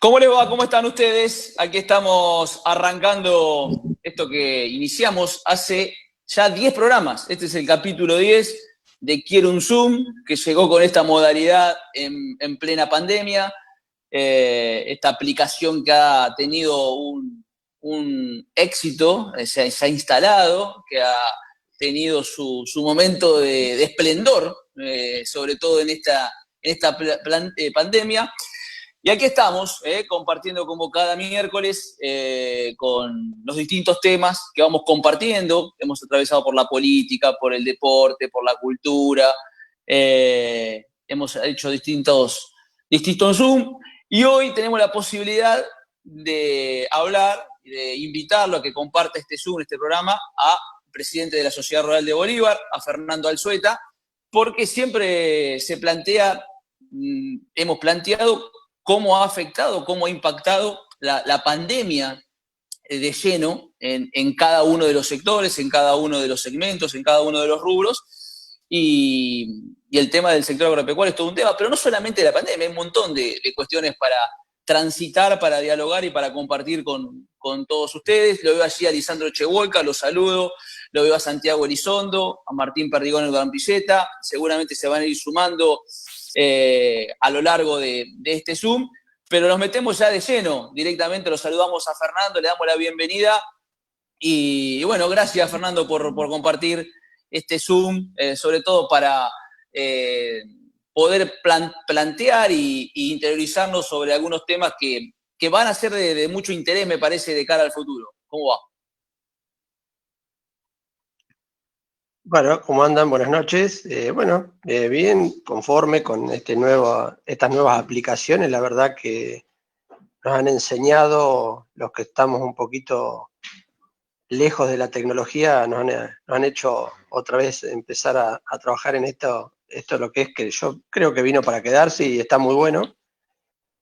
¿Cómo les va? ¿Cómo están ustedes? Aquí estamos arrancando esto que iniciamos hace ya 10 programas. Este es el capítulo 10 de Quiero un Zoom, que llegó con esta modalidad en plena pandemia. Esta aplicación que ha tenido un éxito, se ha instalado, que ha tenido su momento de esplendor, sobre todo en esta pandemia. Y aquí estamos, compartiendo como cada miércoles con los distintos temas que vamos compartiendo. Hemos atravesado por la política, por el deporte, por la cultura. Hemos hecho distintos Zoom. Y hoy tenemos la posibilidad de hablar y de invitarlo a que comparta este Zoom, este programa, a presidente de la Sociedad Rural de Bolívar, a Fernando Alzueta, porque siempre se plantea, hemos planteado cómo ha afectado, cómo ha impactado la pandemia de lleno en cada uno de los sectores, en cada uno de los segmentos, en cada uno de los rubros. Y el tema del sector agropecuario es todo un tema, pero no solamente la pandemia, hay un montón de cuestiones para transitar, para dialogar y para compartir con todos ustedes. Lo veo allí a Lisandro Chehuolca, lo saludo, lo veo a Santiago Elizondo, a Martín Perdigón en Gampilleta, seguramente se van a ir sumando a lo largo de este Zoom, pero nos metemos ya de lleno, directamente lo saludamos a Fernando, le damos la bienvenida y bueno, gracias Fernando por compartir este Zoom, sobre todo para poder plantear y interiorizarnos sobre algunos temas que van a ser de mucho interés, me parece, de cara al futuro. ¿Cómo va? Bueno, ¿cómo andan? Buenas noches. Bien, conforme con estas nuevas aplicaciones. La verdad que nos han enseñado, los que estamos un poquito lejos de la tecnología, nos han hecho otra vez empezar a trabajar en esto lo que es que yo creo que vino para quedarse y está muy bueno.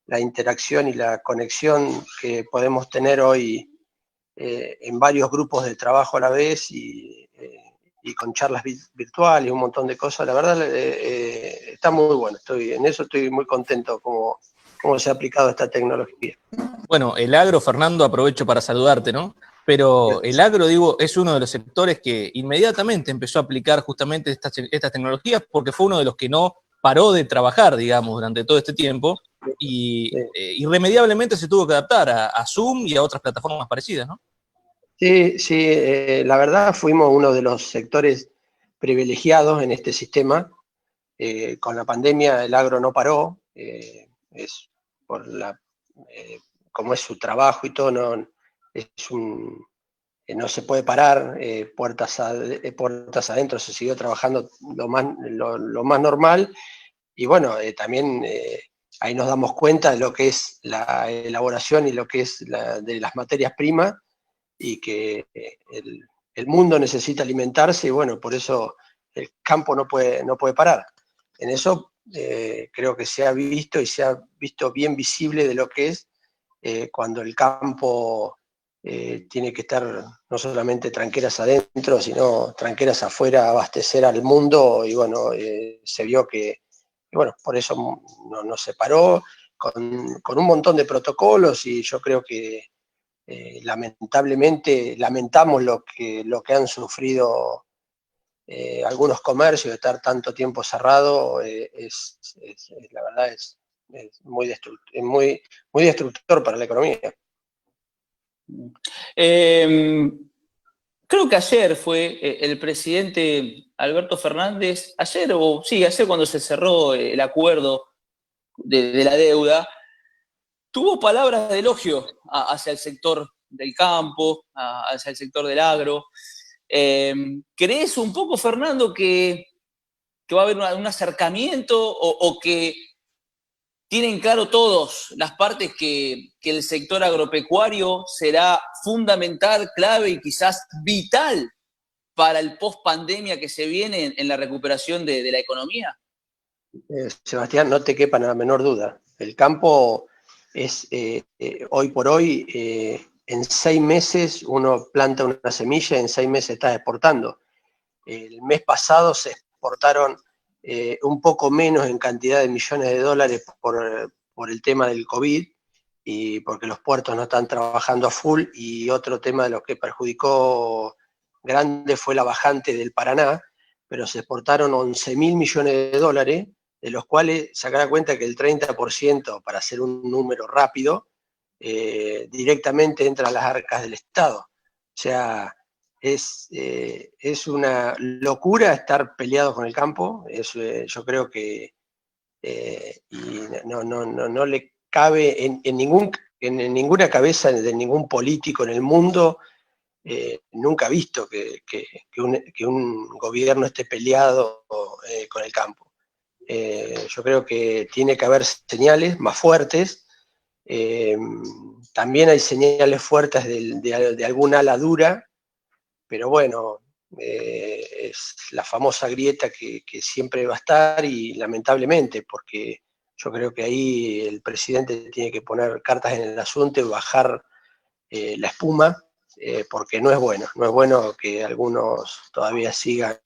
La interacción y la conexión que podemos tener hoy en varios grupos de trabajo a la vez y con charlas virtuales y un montón de cosas, la verdad está muy bueno. En eso estoy muy contento cómo se ha aplicado esta tecnología. Bueno, el agro, Fernando, aprovecho para saludarte, ¿no? Pero el agro, digo, es uno de los sectores que inmediatamente empezó a aplicar justamente estas tecnologías porque fue uno de los que no paró de trabajar, digamos, durante todo este tiempo y irremediablemente se tuvo que adaptar a Zoom y a otras plataformas parecidas, ¿no? Sí, la verdad fuimos uno de los sectores privilegiados en este sistema. Con la pandemia el agro no paró, es por como es su trabajo y todo, no se puede parar, puertas adentro, se siguió trabajando lo más normal. Y bueno, también ahí nos damos cuenta de lo que es la elaboración y lo que es de las materias primas, y que el mundo necesita alimentarse, y bueno, por eso el campo no puede parar. En eso creo que se ha visto, y se ha visto bien visible de lo que es cuando el campo tiene que estar no solamente tranqueras adentro, sino tranqueras afuera, a abastecer al mundo. Y bueno, se vio que, bueno, por eso no se paró, con un montón de protocolos. Y yo creo que lamentablemente lamentamos lo que han sufrido algunos comercios, de estar tanto tiempo cerrado. La verdad es muy destructor para la economía. Creo que ayer fue el presidente Alberto Fernández, ayer cuando se cerró el acuerdo de la deuda, tuvo palabras de elogio hacia el sector del campo, hacia el sector del agro. ¿Crees un poco, Fernando, que va a haber un acercamiento o que tienen claro todos las partes que el sector agropecuario será fundamental, clave y quizás vital para el post-pandemia que se viene en la recuperación de la economía? Sebastián, no te quepa la menor duda. El campo es, hoy por hoy, en 6 meses uno planta una semilla y en 6 meses está exportando. El mes pasado se exportaron un poco menos en cantidad de millones de dólares por el tema del COVID, y porque los puertos no están trabajando a full, y otro tema de lo que perjudicó grande fue la bajante del Paraná, pero se exportaron 11.000 millones de dólares, de los cuales sacar cuenta que el 30%, para hacer un número rápido, directamente entra a las arcas del Estado. O sea, es una locura estar peleados con el campo. Yo creo que y no le cabe en ninguna cabeza de ningún político en el mundo. Nunca he visto que un gobierno esté peleado con el campo. Yo creo que tiene que haber señales más fuertes. También hay señales fuertes de alguna ala dura, pero bueno, es la famosa grieta que siempre va a estar, y lamentablemente, porque yo creo que ahí el presidente tiene que poner cartas en el asunto y bajar la espuma, porque no es bueno que algunos todavía sigan,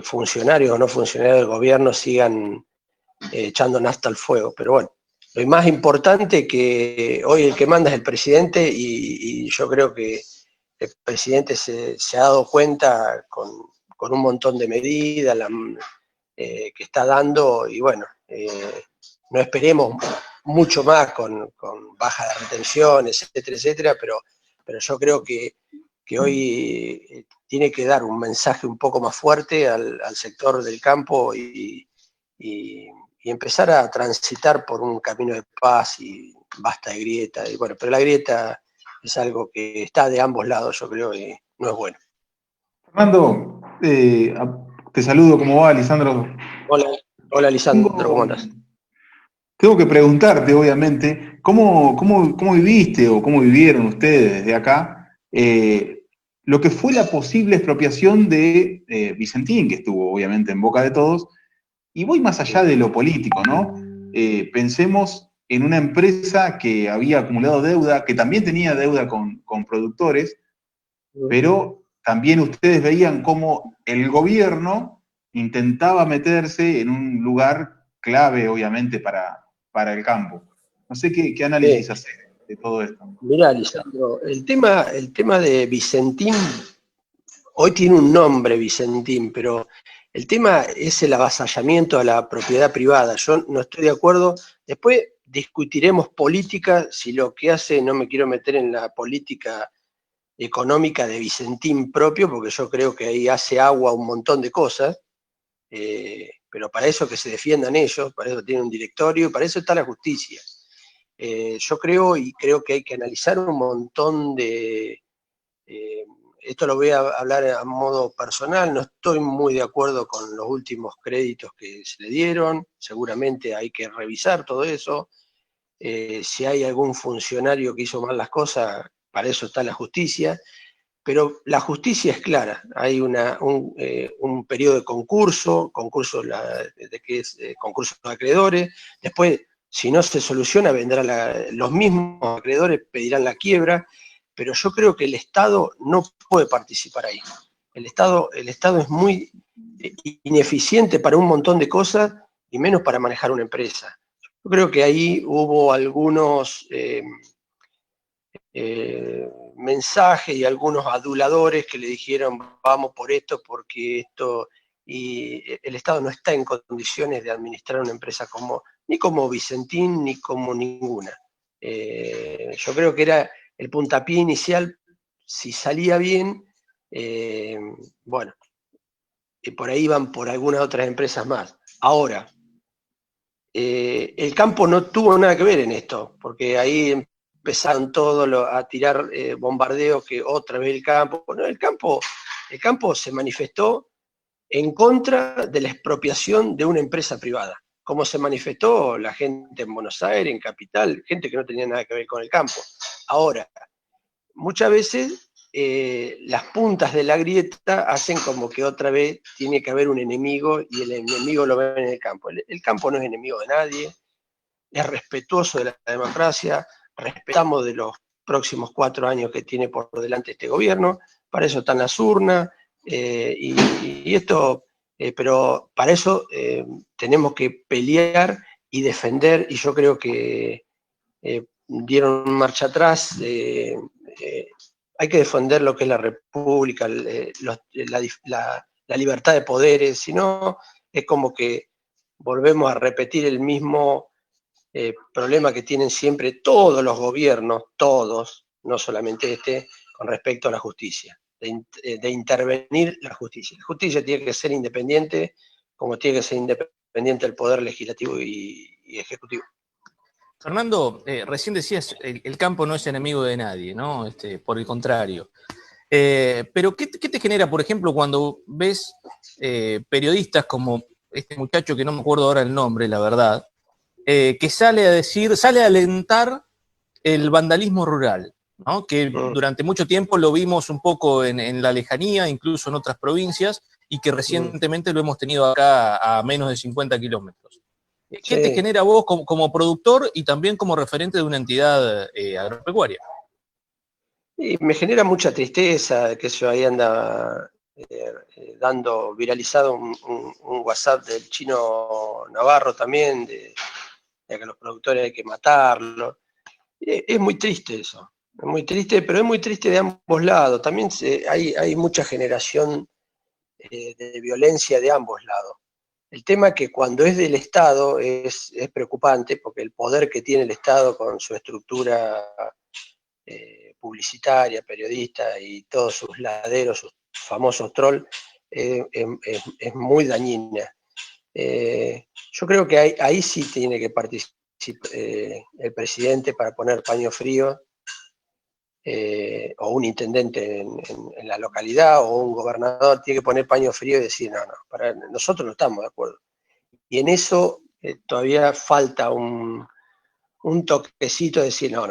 funcionarios o no funcionarios del gobierno, sigan echando nafta al fuego. Pero bueno, lo más importante que hoy el que manda es el presidente, y yo creo que el presidente se ha dado cuenta con un montón de medidas que está dando, y bueno, no esperemos mucho más con baja de retenciones, etcétera, etcétera, pero yo creo que hoy tiene que dar un mensaje un poco más fuerte al sector del campo, y empezar a transitar por un camino de paz, y basta de grieta. Y bueno, pero la grieta es algo que está de ambos lados, yo creo, y no es bueno. Fernando, te saludo, ¿cómo va, Lisandro? Hola Lisandro, ¿cómo andas? Tengo que preguntarte, obviamente, ¿cómo viviste o cómo vivieron ustedes desde acá lo que fue la posible expropiación de Vicentín, que estuvo obviamente en boca de todos? Y voy más allá de lo político, ¿no? Pensemos en una empresa que había acumulado deuda, que también tenía deuda con productores, pero también ustedes veían cómo el gobierno intentaba meterse en un lugar clave, obviamente, para el campo. No sé qué análisis hacer de todo esto. Mirá, Lisandro, el tema de Vicentín, hoy tiene un nombre Vicentín, pero el tema es el avasallamiento a la propiedad privada. Yo no estoy de acuerdo. Después discutiremos política, si lo que hace, no me quiero meter en la política económica de Vicentín propio, porque yo creo que ahí hace agua un montón de cosas, pero para eso que se defiendan ellos, para eso tienen un directorio, y para eso está la justicia. Yo creo que hay que analizar un montón de... esto lo voy a hablar a modo personal, no estoy muy de acuerdo con los últimos créditos que se le dieron, seguramente hay que revisar todo eso. Si hay algún funcionario que hizo mal las cosas, para eso está la justicia, pero la justicia es clara. Hay un periodo de concurso concurso de acreedores. Después, si no se soluciona, los mismos acreedores pedirán la quiebra, pero yo creo que el Estado no puede participar ahí. El Estado es muy ineficiente para un montón de cosas, y menos para manejar una empresa. Yo creo que ahí hubo algunos mensajes y algunos aduladores que le dijeron vamos por esto, porque esto, y el Estado no está en condiciones de administrar una empresa ni como Vicentín ni como ninguna. Yo creo que era el puntapié inicial. Si salía bien, bueno, por ahí van por algunas otras empresas más. Ahora, el campo no tuvo nada que ver en esto, porque ahí empezaron todos a tirar bombardeos, que otra vez el campo. No, el campo se manifestó en contra de la expropiación de una empresa privada, como se manifestó la gente en Buenos Aires, en Capital, gente que no tenía nada que ver con el campo. Ahora, muchas veces las puntas de la grieta hacen como que otra vez tiene que haber un enemigo, y el enemigo lo ven en el campo. El campo no es enemigo de nadie, es respetuoso de la democracia, respetamos de los próximos 4 años que tiene por delante este gobierno, para eso están las urnas, y esto, pero para eso tenemos que pelear y defender, y yo creo que dieron marcha atrás. Hay que defender lo que es la república, la libertad de poderes, si no es como que volvemos a repetir el mismo problema que tienen siempre todos los gobiernos, todos, no solamente este, con respecto a la justicia, de intervenir la justicia. La justicia tiene que ser independiente, como tiene que ser independiente el poder legislativo y ejecutivo. Fernando, recién decías, el campo no es enemigo de nadie, ¿no? Por el contrario. Pero ¿qué te genera, por ejemplo, cuando ves periodistas como este muchacho, que no me acuerdo ahora el nombre, la verdad, que sale a alentar el vandalismo rural, ¿no? Que durante mucho tiempo lo vimos un poco en la lejanía, incluso en otras provincias, y que recientemente lo hemos tenido acá a menos de 50 kilómetros. ¿Qué te genera a vos como productor y también como referente de una entidad agropecuaria? Y me genera mucha tristeza que eso ahí anda viralizado un WhatsApp del Chino Navarro también, de que los productores hay que matarlos. Es muy triste eso, es muy triste, pero es muy triste de ambos lados. También hay mucha generación de violencia de ambos lados. El tema es que cuando es del Estado es preocupante, porque el poder que tiene el Estado con su estructura publicitaria, periodista y todos sus laderos, sus famosos trolls, es muy dañina. Yo creo que ahí sí tiene que participar el presidente para poner paño frío, o un intendente en la localidad, o un gobernador tiene que poner paño frío y decir, no, nosotros no estamos de acuerdo. Y en eso todavía falta un toquecito de decir, no,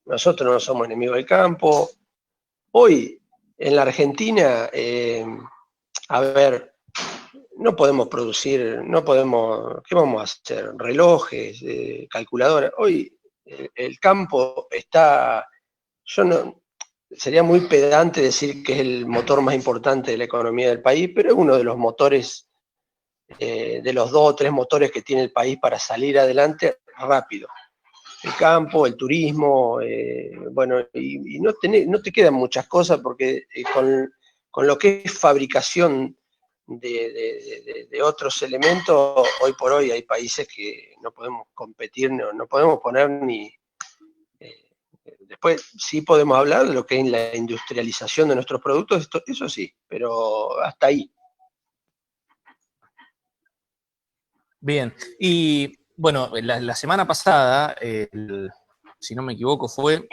nosotros no somos enemigos del campo. Hoy, en la Argentina, a ver, no podemos producir, ¿qué vamos a hacer? Relojes, calculadoras. Hoy el campo está, sería muy pedante decir que es el motor más importante de la economía del país, pero es uno de los motores, de los 2 o 3 motores que tiene el país para salir adelante rápido. El campo, el turismo, bueno, y no te quedan muchas cosas porque con lo que es fabricación de otros elementos, hoy por hoy hay países que no podemos competir, no podemos poner ni... Después sí podemos hablar de lo que es la industrialización de nuestros productos, eso sí, pero hasta ahí. Bien, y bueno, la semana pasada, si no me equivoco, fue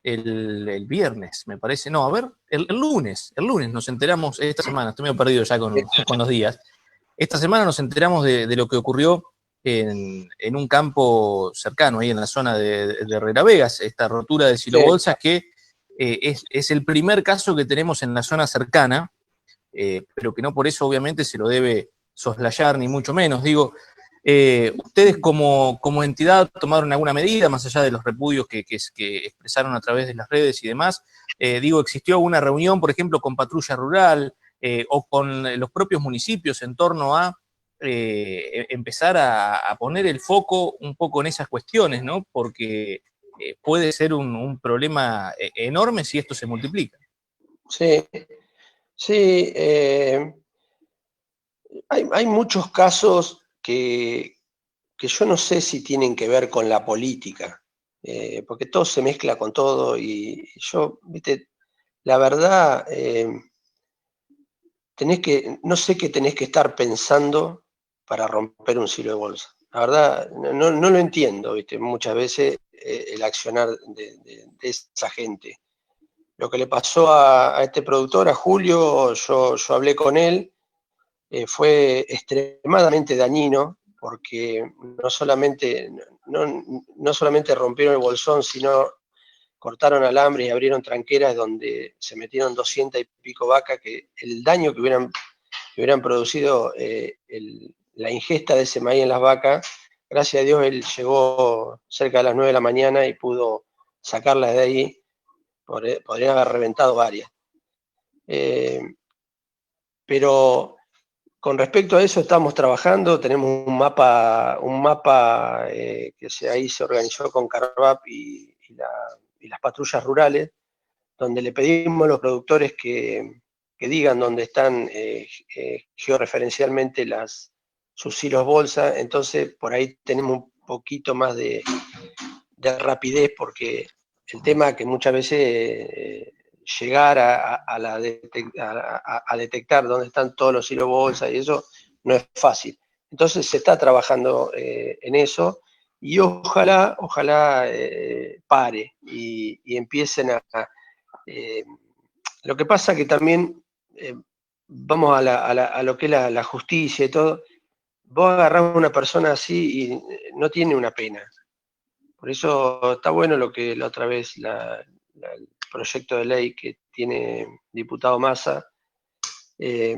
el viernes, me parece, no, a ver, el lunes nos enteramos, esta semana, estoy medio perdido ya con los días, esta semana nos enteramos de lo que ocurrió en un campo cercano, ahí en la zona de Herrera Vegas, esta rotura de silobolsas que es el primer caso que tenemos en la zona cercana, pero que no por eso obviamente se lo debe soslayar, ni mucho menos. Digo, ¿ustedes como entidad tomaron alguna medida, más allá de los repudios que expresaron a través de las redes y demás? Digo, ¿existió alguna reunión, por ejemplo, con Patrulla Rural o con los propios municipios en torno a empezar a poner el foco un poco en esas cuestiones, ¿no? Porque puede ser un problema enorme si esto se multiplica. Sí, sí, hay muchos casos que yo no sé si tienen que ver con la política, porque todo se mezcla con todo y yo, viste, la verdad, no sé qué tenés que estar pensando para romper un silo de bolsa. La verdad, no lo entiendo, viste, muchas veces el accionar de esa gente. Lo que le pasó a este productor, a Julio, yo hablé con él, fue extremadamente dañino, porque no solamente rompieron el bolsón, sino cortaron alambres y abrieron tranqueras donde se metieron 200 y pico vacas, que el daño que hubieran producido la ingesta de ese maíz en las vacas, gracias a Dios él llegó cerca de las 9 de la mañana y pudo sacarlas de ahí, podrían haber reventado varias. Pero con respecto a eso estamos trabajando, tenemos un mapa que ahí se organizó con Carvap y las patrullas rurales, donde le pedimos a los productores que digan dónde están georreferencialmente sus silos bolsa. Entonces por ahí tenemos un poquito más de rapidez, porque el tema que muchas veces llegar a detectar dónde están todos los silos bolsa y eso no es fácil. Entonces se está trabajando en eso, y ojalá pare y empiecen lo que pasa que también vamos a lo que es la justicia y todo. Vos agarrás a una persona así y no tiene una pena. Por eso está bueno lo que la otra vez el proyecto de ley que tiene diputado Massa, de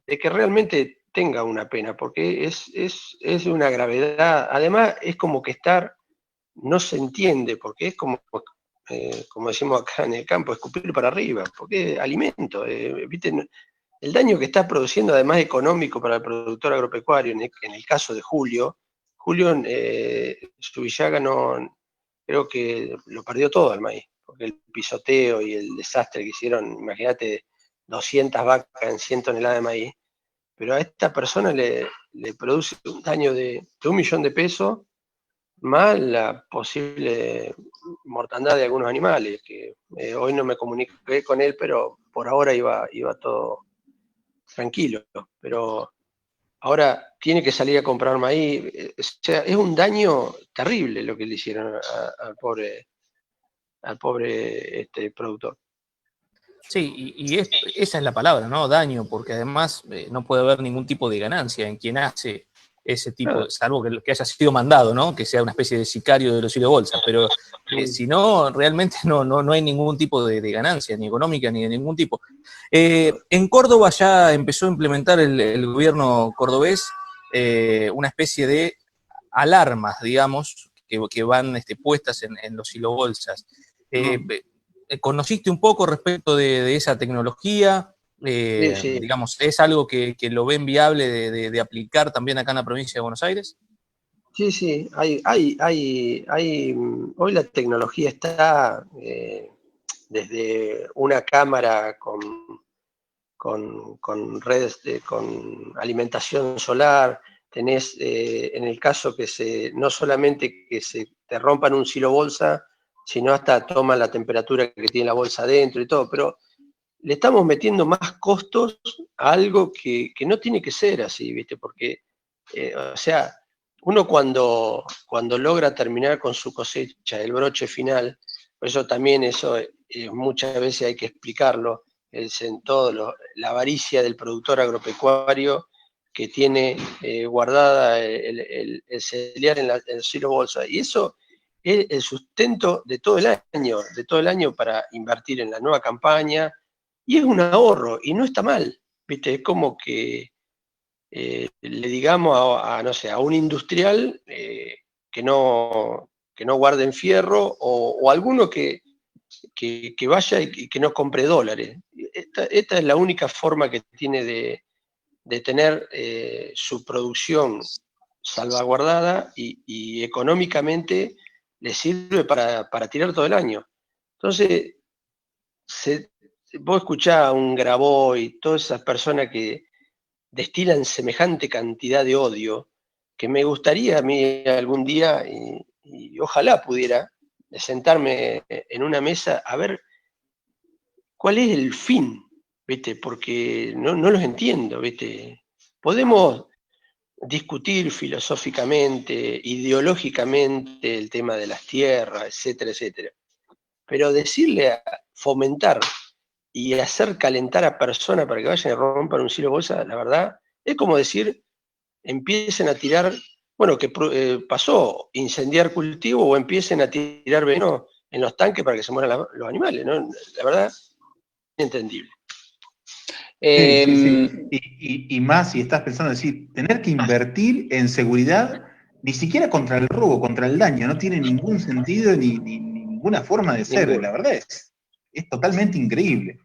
que realmente tenga una pena, porque es de una gravedad. Además, es como que no se entiende, porque es como decimos acá en el campo, escupir para arriba, porque es alimento. ¿Viste? El daño que está produciendo, además económico para el productor agropecuario, en el caso de Julio, Zubillaga creo que lo perdió todo el maíz, porque el pisoteo y el desastre que hicieron, imagínate, 200 vacas en 100 toneladas de maíz, pero a esta persona le produce un daño de 1 millón de pesos, más la posible mortandad de algunos animales, que hoy no me comuniqué con él, pero por ahora iba todo tranquilo, pero ahora tiene que salir a comprar maíz. O sea, es un daño terrible lo que le hicieron al pobre productor. Sí, esa es la palabra, ¿no? Daño, porque además no puede haber ningún tipo de ganancia en quien hace ese tipo, salvo que haya sido mandado, ¿no? Que sea una especie de sicario de los hilos bolsa, pero si no, realmente no hay ningún tipo de ganancia, ni económica, ni de ningún tipo. En Córdoba ya empezó a implementar el gobierno cordobés una especie de alarmas, digamos, que van puestas en los silobolsas. ¿Conociste un poco respecto de esa tecnología? Sí. Digamos, ¿es algo que lo ven viable de aplicar también acá en la provincia de Buenos Aires? Sí, hoy la tecnología está desde una cámara con redes, con alimentación solar. Tenés, en el caso que no solamente que se te rompan un silo bolsa, sino hasta toman la temperatura que tiene la bolsa adentro y todo, pero le estamos metiendo más costos a algo que no tiene que ser así, ¿viste? Porque, o sea, uno cuando logra terminar con su cosecha, el broche final, por eso también muchas veces hay que explicarlo, es en todo la avaricia del productor agropecuario que tiene guardada el cereal en el silo bolsa. Y eso es el sustento de todo el año para invertir en la nueva campaña, y es un ahorro, y no está mal, ¿viste? Es como que le digamos no sé, a un industrial que no guarde en fierro, o alguno que vaya y que no compre dólares. Esta es la única forma que tiene de tener su producción salvaguardada, y económicamente le sirve para tirar todo el año. Entonces, vos escuchás a un Grabois y todas esas personas que destilan semejante cantidad de odio, que me gustaría a mí algún día, y ojalá pudiera, de sentarme en una mesa a ver cuál es el fin, ¿viste? Porque no los entiendo, ¿viste? Podemos discutir filosóficamente, ideológicamente el tema de las tierras, etcétera, etcétera, pero fomentar y hacer calentar a personas para que vayan y rompan un silo bolsa, la verdad, es como decir, empiecen a tirar, bueno, que pasó, incendiar cultivo, o empiecen a tirar veneno en los tanques para que se mueran los animales, ¿no? La verdad, inentendible. Sí. Y más si estás pensando decir, tener que invertir en seguridad, ni siquiera contra el robo, contra el daño, no tiene ningún sentido ni ninguna forma de ser, la verdad es totalmente increíble.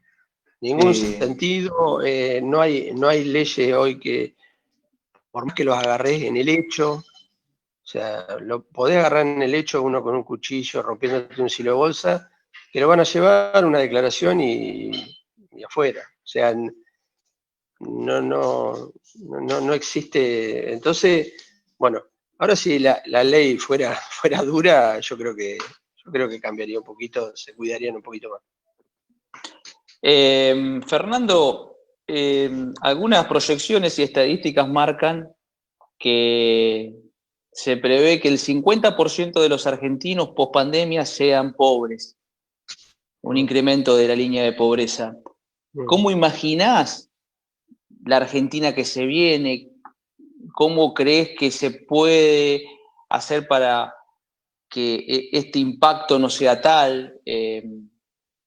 Ningún sentido, no hay leyes hoy que, por más que los agarrés en el hecho, o sea, lo podés agarrar en el hecho uno con un cuchillo rompiéndote un silo de bolsa, que lo van a llevar una declaración y afuera. O sea, no existe. Entonces, bueno, ahora si la ley fuera dura, yo creo que cambiaría un poquito, se cuidarían un poquito más. Fernando, algunas proyecciones y estadísticas marcan que se prevé que el 50% de los argentinos post pandemia sean pobres, un incremento de la línea de pobreza. ¿Cómo imaginás la Argentina que se viene? ¿Cómo crees que se puede hacer para que este impacto no sea tal?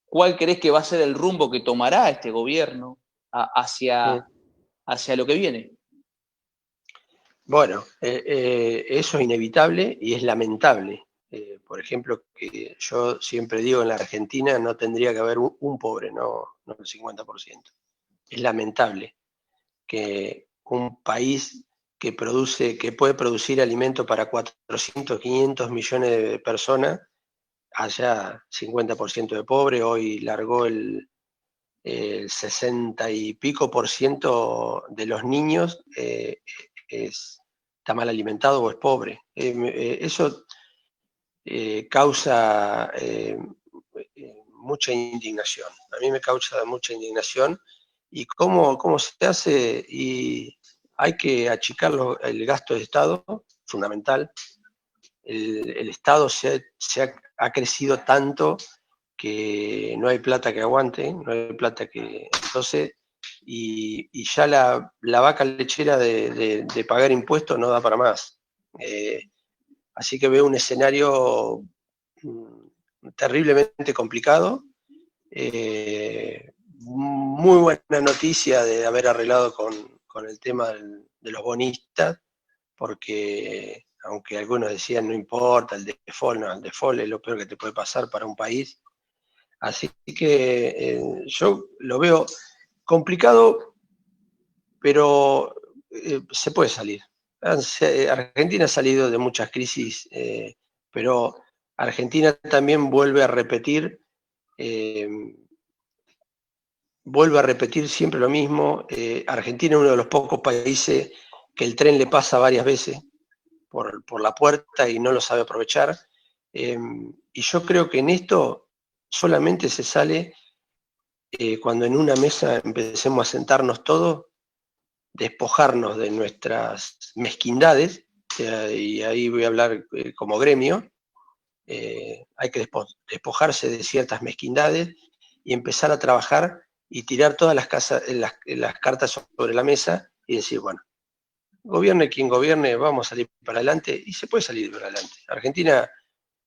¿Cuál crees que va a ser el rumbo que tomará este gobierno hacia lo que viene? Bueno, eso es inevitable y es lamentable. Por ejemplo, que yo siempre digo, en la Argentina no tendría que haber un pobre, no el 50%. Es lamentable que un país que puede producir alimento para 400, 500 millones de personas, haya 50% de pobre. Hoy largó el 60 y pico por ciento de los niños está mal alimentado o es pobre. Eso causa mucha indignación. A mí me causa mucha indignación. ¿Y cómo se hace? Y hay que achicar el gasto de Estado, fundamental. El Estado ha crecido tanto que no hay plata que aguante, no hay plata que... Entonces, y ya la vaca lechera de pagar impuestos no da para más. Así que veo un escenario terriblemente complicado. Muy buena noticia de haber arreglado con el tema de los bonistas, porque aunque algunos decían no importa, el default, no, el default es lo peor que te puede pasar para un país. Así que yo lo veo complicado, pero se puede salir. Argentina ha salido de muchas crisis, pero Argentina también vuelve a repetir siempre lo mismo. Argentina es uno de los pocos países que el tren le pasa varias veces por la puerta y no lo sabe aprovechar. Y yo creo que en esto solamente se sale cuando en una mesa empecemos a sentarnos todos, despojarnos de nuestras mezquindades, y ahí voy a hablar como gremio. Hay que despojarse de ciertas mezquindades y empezar a trabajar y tirar todas las cartas sobre la mesa y decir, bueno, gobierne quien gobierne, vamos a salir para adelante, y se puede salir para adelante. Argentina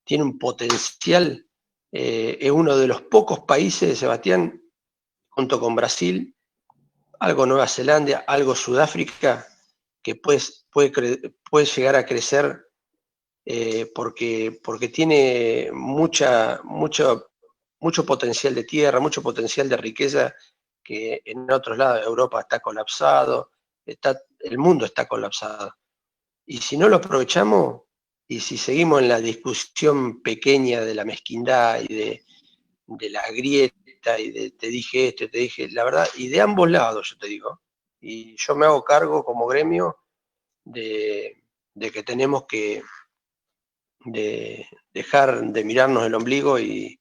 tiene un potencial, es uno de los pocos países, Sebastián, junto con Brasil, algo Nueva Zelanda, algo Sudáfrica, que puede llegar a crecer porque tiene mucho potencial de tierra, mucho potencial de riqueza, que en otros lados de Europa está colapsado, el mundo está colapsado. Y si no lo aprovechamos, y si seguimos en la discusión pequeña de la mezquindad y de la grieta y de te dije esto, te dije, la verdad, y de ambos lados yo te digo, y yo me hago cargo como gremio de que tenemos que dejar de mirarnos el ombligo y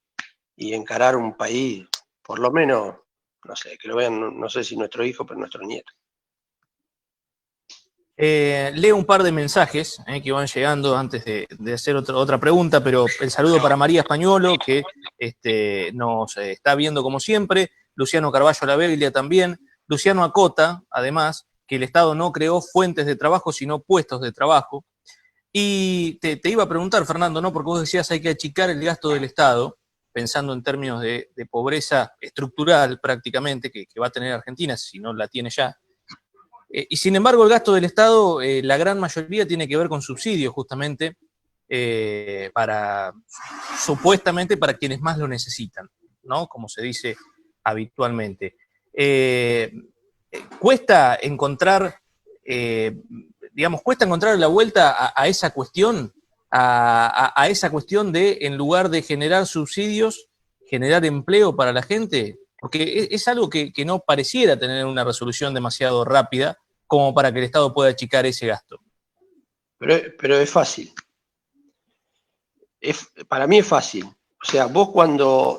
encarar un país, por lo menos, no sé, que lo vean, no sé si nuestro hijo, pero nuestro nieto. Leo un par de mensajes que van llegando antes de hacer otra pregunta, pero el saludo para María Españolo, que nos está viendo como siempre, Luciano Carballo La Beglia también, Luciano Acota, además, que el Estado no creó fuentes de trabajo, sino puestos de trabajo. Y te iba a preguntar, Fernando, ¿no? Porque vos decías hay que achicar el gasto del Estado, pensando en términos de pobreza estructural prácticamente, que va a tener Argentina, si no la tiene ya. Y sin embargo, el gasto del Estado, la gran mayoría tiene que ver con subsidios, justamente, supuestamente para quienes más lo necesitan, ¿no? Como se dice habitualmente. Cuesta encontrar, cuesta encontrar la vuelta a esa cuestión, a esa cuestión de, en lugar de generar subsidios, generar empleo para la gente, porque es algo que no pareciera tener una resolución demasiado rápida como para que el Estado pueda achicar ese gasto. Pero es fácil. Para mí es fácil. O sea, vos cuando,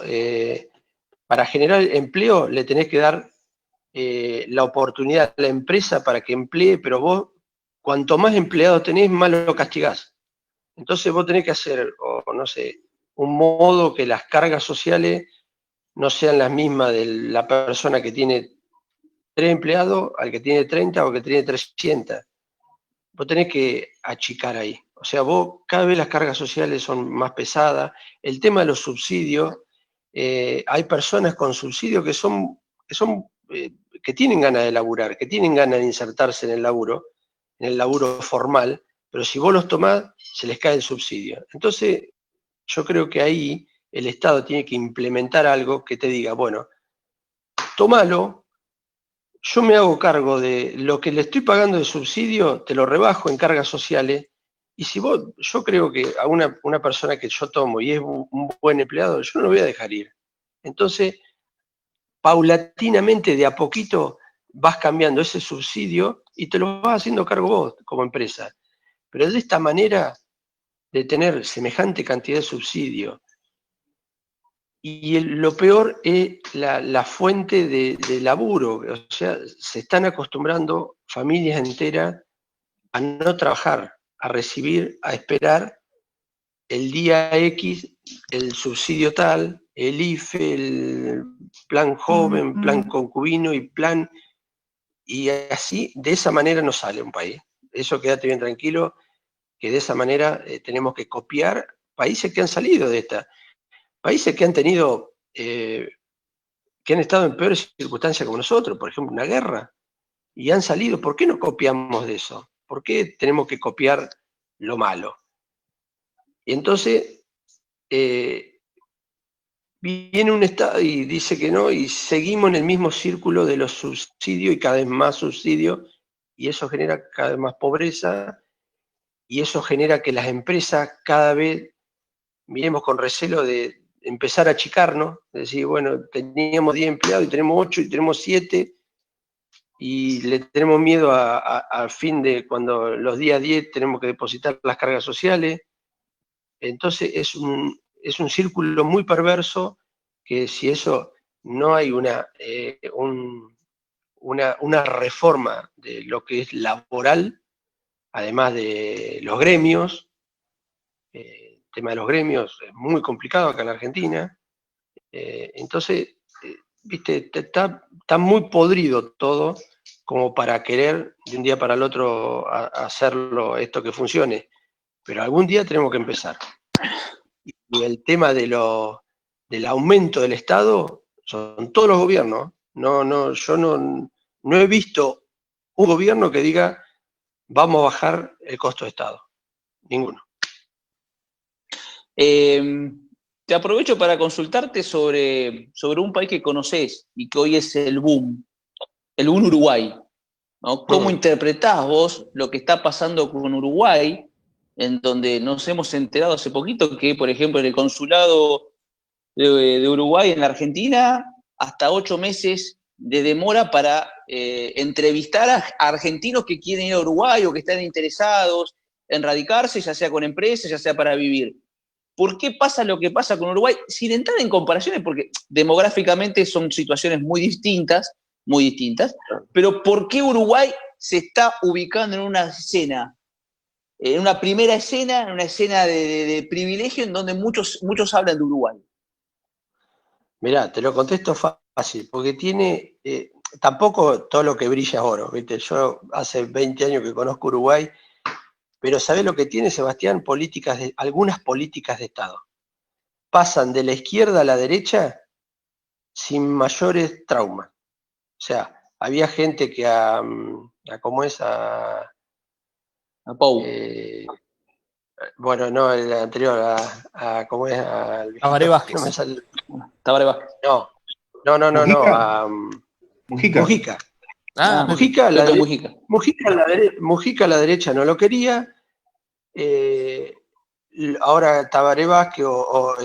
para generar empleo, le tenés que dar la oportunidad a la empresa para que emplee, pero vos, cuanto más empleados tenés, más lo castigás. Entonces vos tenés que hacer, o no sé, un modo que las cargas sociales no sean las mismas de la persona que tiene 3 empleados al que tiene 30 o que tiene 300. Vos tenés que achicar ahí. O sea, vos cada vez las cargas sociales son más pesadas. El tema de los subsidios, hay personas con subsidios que tienen ganas de laburar, que tienen ganas de insertarse en el laburo formal, pero si vos los tomás, se les cae el subsidio. Entonces, yo creo que ahí el Estado tiene que implementar algo que te diga, bueno, tómalo, yo me hago cargo de lo que le estoy pagando de subsidio, te lo rebajo en cargas sociales, y si vos, yo creo que a una persona que yo tomo y es un buen empleado, yo no lo voy a dejar ir. Entonces, paulatinamente, de a poquito, vas cambiando ese subsidio y te lo vas haciendo cargo vos como empresa. Pero de esta manera, de tener semejante cantidad de subsidio, y lo peor es la fuente de laburo. O sea, se están acostumbrando familias enteras a no trabajar, a recibir, a esperar el día X, el subsidio tal, el IFE, el plan joven, plan concubino y así, de esa manera no sale un país. Eso quédate bien tranquilo, que de esa manera tenemos que copiar países que han salido de esta. Países que han tenido, que han estado en peores circunstancias como nosotros, por ejemplo, una guerra, y han salido. ¿Por qué no copiamos de eso? ¿Por qué tenemos que copiar lo malo? Y entonces viene un Estado y dice que no, y seguimos en el mismo círculo de los subsidios y cada vez más subsidios, y eso genera cada vez más pobreza, y eso genera que las empresas cada vez miremos con recelo de empezar a achicarnos, es decir, bueno, teníamos 10 empleados y tenemos 8 y tenemos 7, y le tenemos miedo al fin de cuando los días 10 tenemos que depositar las cargas sociales. Entonces es un círculo muy perverso que si eso no hay una reforma de lo que es laboral, además de los gremios, el tema de los gremios es muy complicado acá en la Argentina, entonces, viste, está muy podrido todo como para querer de un día para el otro hacerlo esto que funcione, pero algún día tenemos que empezar. Y el tema del aumento del Estado son todos los gobiernos. Yo no he visto un gobierno que diga vamos a bajar el costo de Estado. Ninguno. Te aprovecho para consultarte sobre un país que conocés y que hoy es el boom Uruguay, ¿no? ¿Cómo interpretás vos lo que está pasando con Uruguay, en donde nos hemos enterado hace poquito que, por ejemplo, en el consulado de Uruguay en la Argentina, hasta 8 meses de demora para entrevistar a argentinos que quieren ir a Uruguay o que están interesados en radicarse, ya sea con empresas, ya sea para vivir? ¿Por qué pasa lo que pasa con Uruguay? Sin entrar en comparaciones, porque demográficamente son situaciones muy distintas, pero ¿por qué Uruguay se está ubicando en una escena, en una primera escena, en una escena de privilegio en donde muchos hablan de Uruguay? Mirá, te lo contesto fácil, porque tiene, tampoco todo lo que brilla es oro, ¿viste? Yo hace 20 años que conozco Uruguay, pero ¿sabés lo que tiene, Sebastián? Algunas políticas de Estado. Pasan de la izquierda a la derecha sin mayores traumas. O sea, había gente que ¿cómo es? A Pou. Bueno, no, el anterior, ¿cómo es? Tabaré Vázquez. No me sale. Tabaré Vázquez. No, a Mujica. Mujica. Ah, Mujica, Mujica. Mujica a la derecha no lo quería. Ahora Tabaré Vázquez o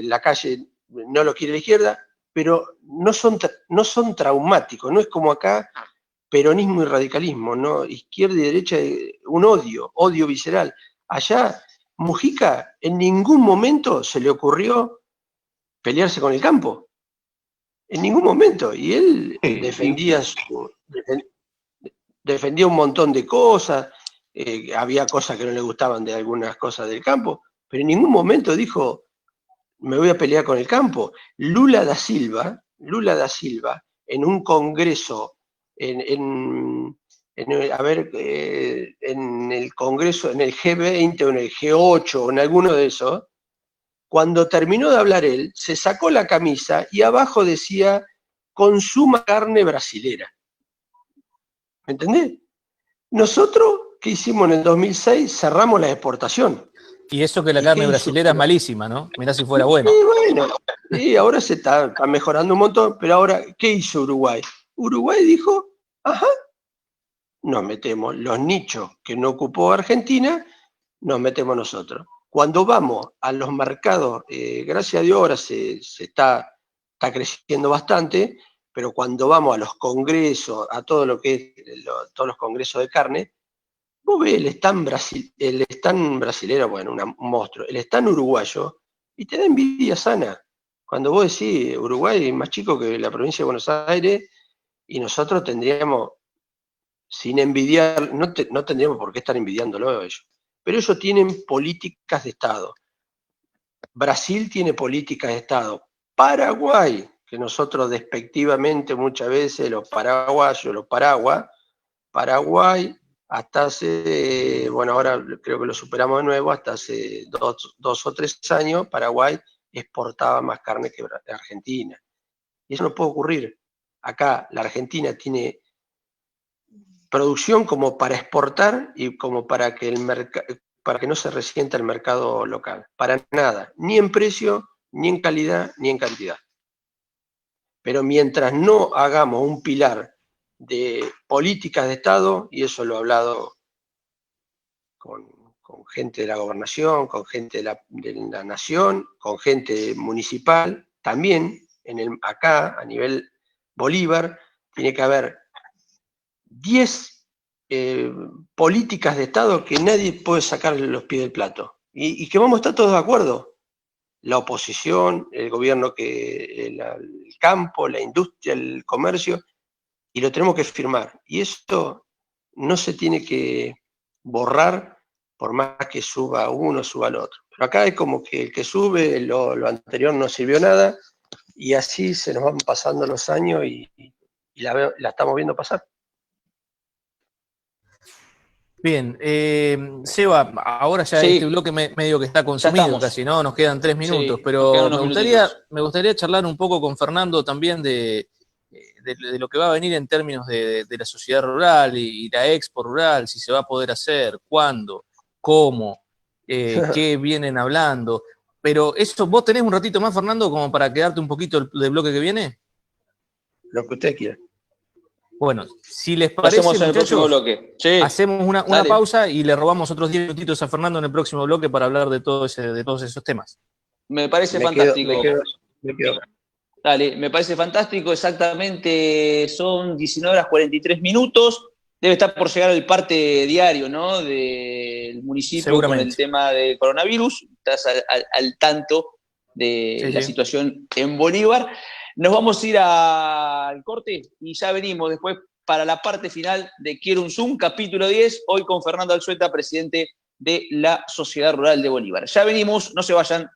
Lacalle no lo quiere la izquierda, pero no son traumáticos, no es como acá peronismo y radicalismo, ¿no? Izquierda y derecha, un odio visceral. Allá, Mujica en ningún momento se le ocurrió pelearse con el campo, en ningún momento, y él defendía un montón de cosas, había cosas que no le gustaban de algunas cosas del campo, pero en ningún momento dijo, me voy a pelear con el campo. Lula da Silva, en un congreso, en el congreso, en el G20 o en el G8 o en alguno de esos, cuando terminó de hablar él, se sacó la camisa y abajo decía, consuma carne brasilera. ¿Me entendés? Nosotros, ¿qué hicimos en el 2006? Cerramos la exportación. y eso que la carne brasilera es malísima, ¿no? Mirá si fuera buena. Y ahora se está mejorando un montón, pero ahora, ¿qué hizo Uruguay? Uruguay dijo, ajá, nos metemos los nichos que no ocupó Argentina, nos metemos nosotros. Cuando vamos a los mercados, gracias a Dios ahora se está creciendo bastante, pero cuando vamos a los congresos, a todo lo que es todos los congresos de carne, vos ves el stand brasilero, bueno, un monstruo, el stand uruguayo, y te da envidia sana. Cuando vos decís, Uruguay es más chico que la provincia de Buenos Aires, y nosotros tendríamos, sin envidiar, no tendríamos por qué estar envidiándolo a ellos, pero ellos tienen políticas de Estado. Brasil tiene políticas de Estado. Paraguay, que nosotros despectivamente muchas veces, los paraguayos, los Paraguay, hasta hace, bueno, ahora creo que lo superamos de nuevo, hasta hace 2 o 3 años, Paraguay exportaba más carne que Argentina. Y eso no puede ocurrir. Acá la Argentina tiene producción como para exportar y como para que no se resienta el mercado local. Para nada, ni en precio, ni en calidad, ni en cantidad. Pero mientras no hagamos un pilar de políticas de Estado, y eso lo he hablado con gente de la gobernación, con gente de la nación, con gente municipal, también acá a nivel Bolívar tiene que haber 10 políticas de Estado que nadie puede sacarle los pies del plato y que vamos a estar todos de acuerdo. La oposición, el gobierno, el campo, la industria, el comercio, y lo tenemos que firmar. Y esto no se tiene que borrar por más que suba uno, suba el otro. Pero acá es como que el que sube, lo anterior no sirvió nada, y así se nos van pasando los años y la estamos viendo pasar. Bien, Seba, ahora ya Sí. este bloque medio que está consumido casi, ¿no? Nos quedan 3 minutos, Sí, pero me gustaría charlar un poco con Fernando también de lo que va a venir en términos de la sociedad rural y la expo rural, si se va a poder hacer, cuándo, cómo, qué vienen hablando. Pero eso, ¿vos tenés un ratito más, Fernando, como para quedarte un poquito del bloque que viene? Lo que usted quiera. Bueno, si les parece, hacemos en el próximo bloque. Sí. Hacemos una pausa y le robamos otros 10 minutitos a Fernando en el próximo bloque para hablar de todos esos temas. Me parece fantástico. Me quedo. Dale, me parece fantástico. Exactamente son 19:43. Debe estar por llegar el parte diario, ¿no? Del municipio con el tema del coronavirus. Estás al tanto de la situación en Bolívar. Nos vamos a ir al corte y ya venimos después para la parte final de Quiero un Zoom, capítulo 10, hoy con Fernando Alzueta, presidente de la Sociedad Rural de Bolívar. Ya venimos, no se vayan.